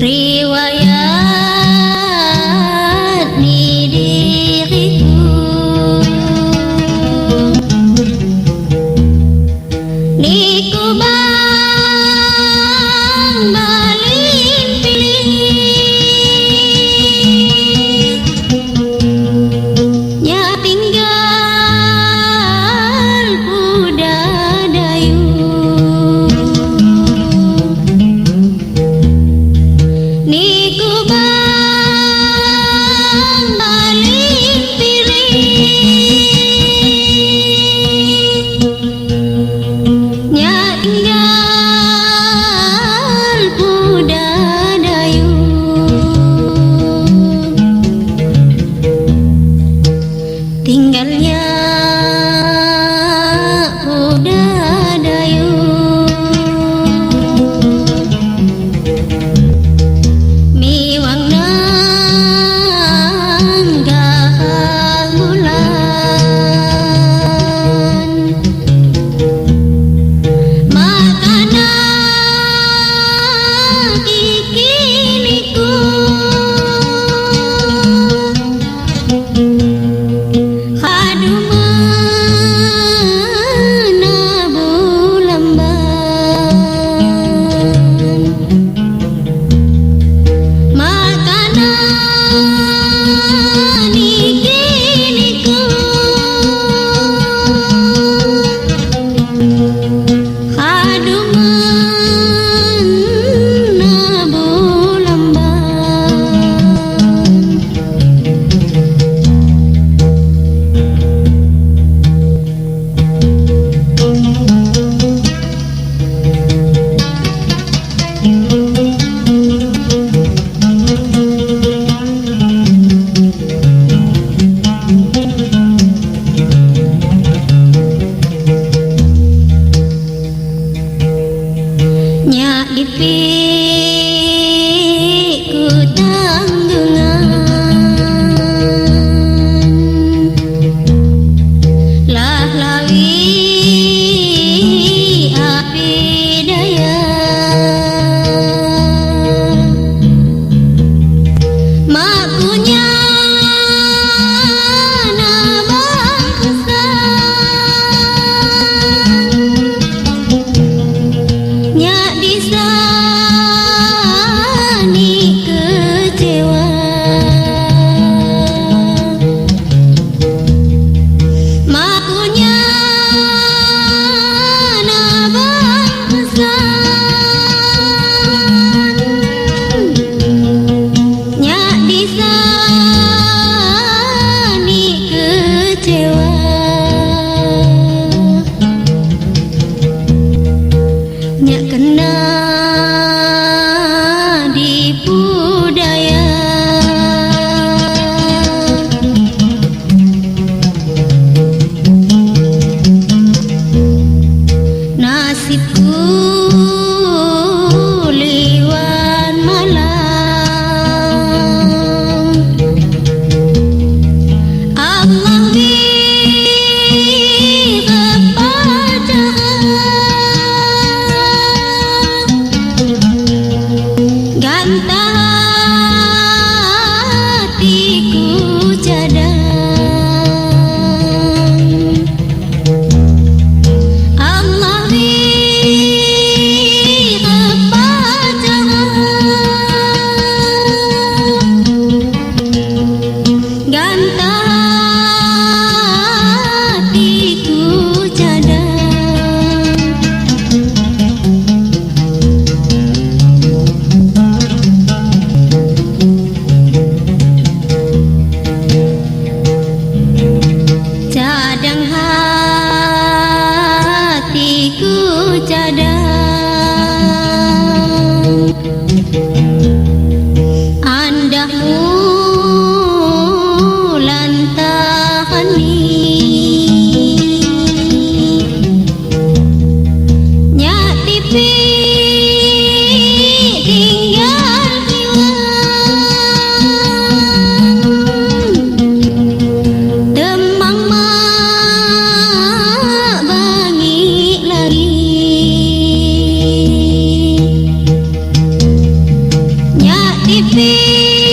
riwayat di diriku. Niku bang balin pilih nya tinggal budadayu. Niku bang balin pilih nya tinggal budadayu. Tinggalnya budadayu miwang nang gamulan makana kikiniku kadumana bulamban makana nikiniku kadumana bulamban. Nya dipiku tanggungan lah lawi api daya makunya nya disani kecewa makunya nabangsan nya disani kecewa nya kena di budaya nasibku liwan malam Allah ganta hatiku cadang Allah ganta hatiku cadang. Cadang hatiku cadang andahmu lantahani nya tipi tinggal hilang demang mak bangi lagi nya TV